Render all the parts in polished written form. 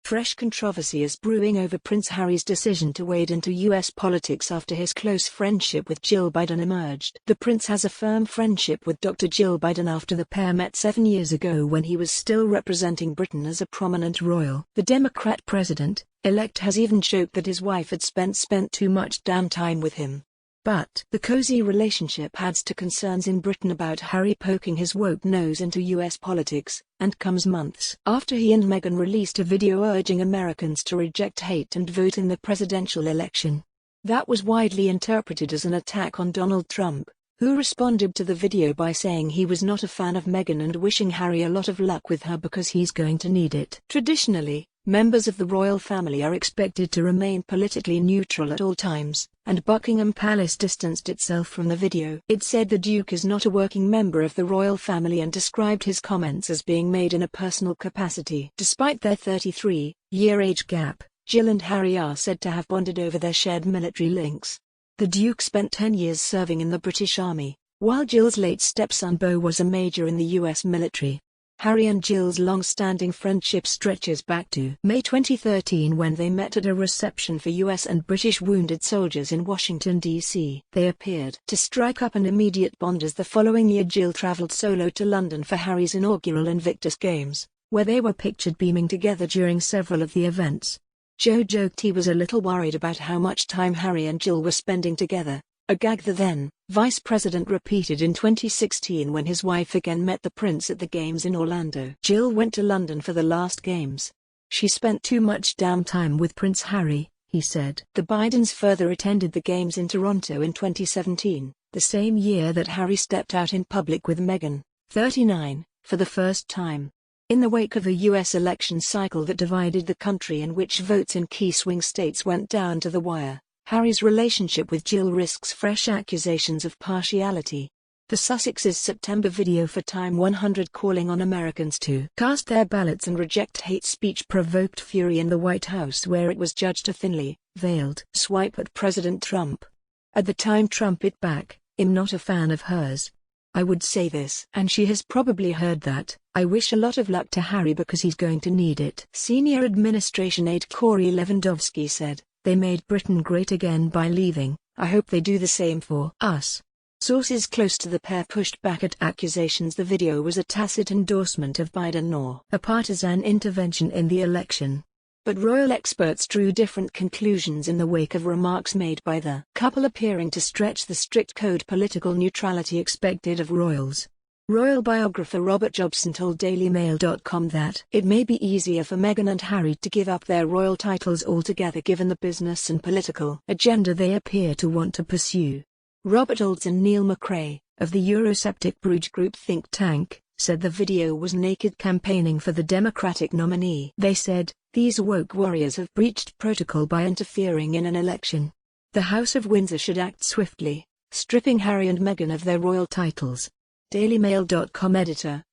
Fresh controversy is brewing over Prince Harry's decision to wade into U.S. politics after his close friendship with Jill Biden emerged. The prince has a firm friendship with Dr. Jill Biden after the pair met 7 years ago when he was still representing Britain as a prominent royal. The Democrat president-elect has even joked that his wife had spent too much damn time with him. But the cozy relationship adds to concerns in Britain about Harry poking his woke nose into US politics, and comes months after he and Meghan released a video urging Americans to reject hate and vote in the presidential election. That was widely interpreted as an attack on Donald Trump, who responded to the video by saying he was not a fan of Meghan and wishing Harry a lot of luck with her because he's going to need it. Traditionally, members of the royal family are expected to remain politically neutral at all times, and Buckingham Palace distanced itself from the video. It said the Duke is not a working member of the royal family and described his comments as being made in a personal capacity. Despite their 33-year age gap, Jill and Harry are said to have bonded over their shared military links. The Duke spent 10 years serving in the British Army, while Jill's late stepson Beau was a major in the US military. Harry and Jill's long-standing friendship stretches back to May 2013 when they met at a reception for US and British wounded soldiers in Washington, D.C. They appeared to strike up an immediate bond as the following year Jill traveled solo to London for Harry's inaugural Invictus Games, where they were pictured beaming together during several of the events. Joe joked he was a little worried about how much time Harry and Jill were spending together, a gag the then vice president repeated in 2016 when his wife again met the prince at the games in Orlando. Jill went to London for the last games. She spent too much damn time with Prince Harry, he said. The Bidens further attended the games in Toronto in 2017, the same year that Harry stepped out in public with Meghan, 39, for the first time. In the wake of a U.S. election cycle that divided the country in which votes in key swing states went down to the wire, Harry's relationship with Jill risks fresh accusations of partiality. The Sussexes' September video for Time 100 calling on Americans to cast their ballots and reject hate speech provoked fury in the White House, where it was judged a thinly veiled swipe at President Trump. At the time Trump hit back, "I'm not a fan of hers. I would say this." And she has probably heard that. "I wish a lot of luck to Harry because he's going to need it." Senior administration aide Corey Lewandowski said, "They made Britain great again by leaving. I hope they do the same for us." Sources close to the pair pushed back at accusations the video was a tacit endorsement of Biden or a partisan intervention in the election. But royal experts drew different conclusions in the wake of remarks made by the couple appearing to stretch the strict code political neutrality expected of royals. Royal biographer Robert Jobson told DailyMail.com that it may be easier for Meghan and Harry to give up their royal titles altogether given the business and political agenda they appear to want to pursue. Robert Olds and Neil McRae, of the Eurosceptic Bruges Group think tank, said the video was naked campaigning for the Democratic nominee. They said, "These woke warriors have breached protocol by interfering in an election. The House of Windsor should act swiftly, stripping Harry and Meghan of their royal titles." DailyMail.com editor,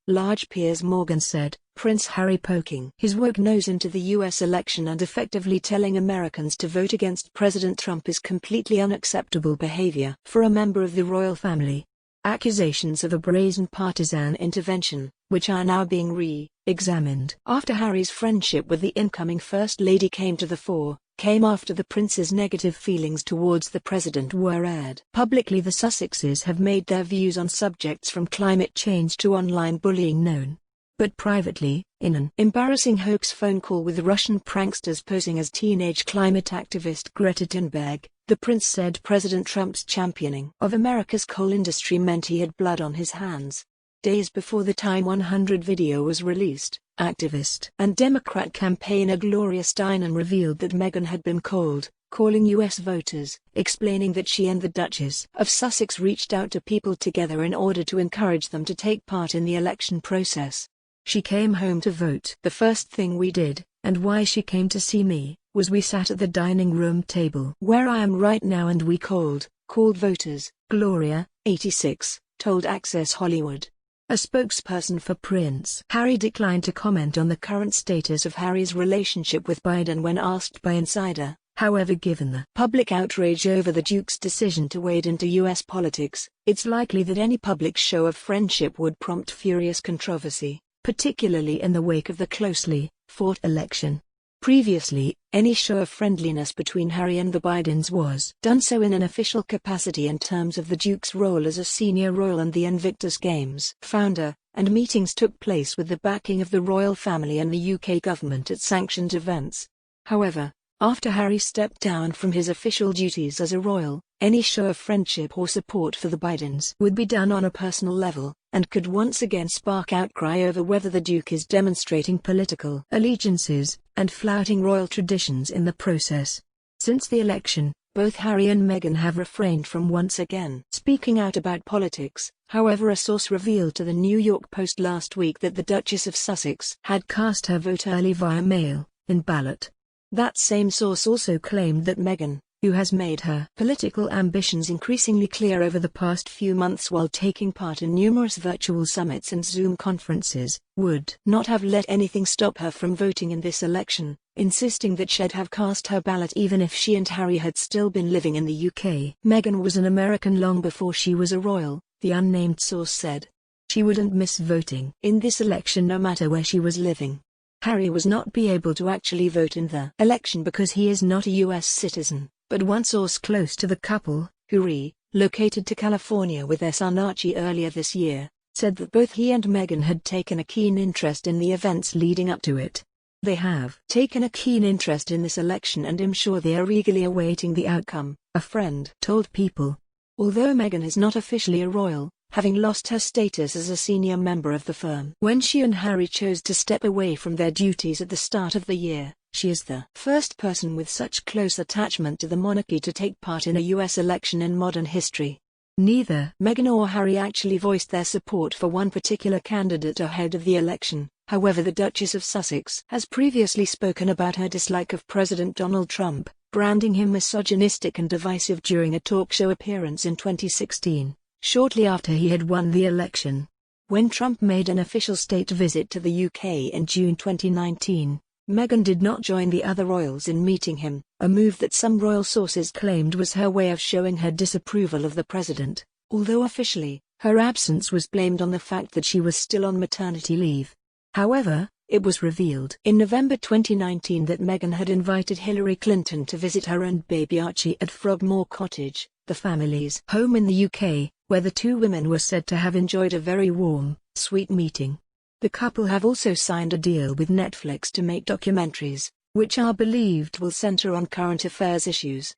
@large Piers Morgan said, Prince Harry poking his woke nose into the US election and effectively telling Americans to vote against President Trump is completely unacceptable behavior for a member of the royal family. Accusations of a brazen partisan intervention, which are now being re-examined after Harry's friendship with the incoming First Lady came to the fore, came after the prince's negative feelings towards the president were aired. Publicly, the Sussexes have made their views on subjects from climate change to online bullying known. But privately, in an embarrassing hoax phone call with Russian pranksters posing as teenage climate activist Greta Thunberg, the prince said President Trump's championing of America's coal industry meant he had blood on his hands. Days before the Time 100 video was released, activist and Democrat campaigner Gloria Steinem revealed that Meghan had been calling U.S. voters, explaining that she and the Duchess of Sussex reached out to people together in order to encourage them to take part in the election process. "She came home to vote. The first thing we did, and why she came to see me, was we sat at the dining room table where I am right now and we called voters," Gloria, 86, told Access Hollywood. A spokesperson for Prince Harry declined to comment on the current status of Harry's relationship with Biden when asked by Insider. However, given the public outrage over the Duke's decision to wade into U.S. politics, it's likely that any public show of friendship would prompt furious controversy, particularly in the wake of the closely hard-fought election. Previously, any show of friendliness between Harry and the Bidens was done so in an official capacity in terms of the Duke's role as a senior royal and the Invictus Games founder, and meetings took place with the backing of the royal family and the UK government at sanctioned events. However, after Harry stepped down from his official duties as a royal, any show of friendship or support for the Bidens would be done on a personal level, and could once again spark outcry over whether the Duke is demonstrating political allegiances and flouting royal traditions in the process. Since the election, both Harry and Meghan have refrained from once again speaking out about politics. However, a source revealed to the New York Post last week that the Duchess of Sussex had cast her vote early via mail-in ballot. That same source also claimed that Meghan, who has made her political ambitions increasingly clear over the past few months while taking part in numerous virtual summits and Zoom conferences, would not have let anything stop her from voting in this election, insisting that she'd have cast her ballot even if she and Harry had still been living in the UK. Meghan was an American long before she was a royal, the unnamed source said. She wouldn't miss voting in this election no matter where she was living. Harry was not be able to actually vote in the election because he is not a US citizen, but one source close to the couple, who relocated to California with their son Archie earlier this year, said that both he and Meghan had taken a keen interest in the events leading up to it. They have taken a keen interest in this election and I'm sure they are eagerly awaiting the outcome, a friend told People. Although Meghan is not officially a royal, having lost her status as a senior member of the firm when she and Harry chose to step away from their duties at the start of the year, she is the first person with such close attachment to the monarchy to take part in a US election in modern history. Neither Meghan or Harry actually voiced their support for one particular candidate ahead of the election. However, the Duchess of Sussex has previously spoken about her dislike of President Donald Trump, branding him misogynistic and divisive during a talk show appearance in 2016. Shortly after he had won the election. When Trump made an official state visit to the UK in June 2019, Meghan did not join the other royals in meeting him, a move that some royal sources claimed was her way of showing her disapproval of the president, although officially, her absence was blamed on the fact that she was still on maternity leave. However, it was revealed in November 2019 that Meghan had invited Hillary Clinton to visit her and baby Archie at Frogmore Cottage, the family's home in the UK, where the two women were said to have enjoyed a very warm, sweet meeting. The couple have also signed a deal with Netflix to make documentaries, which are believed will center on current affairs issues.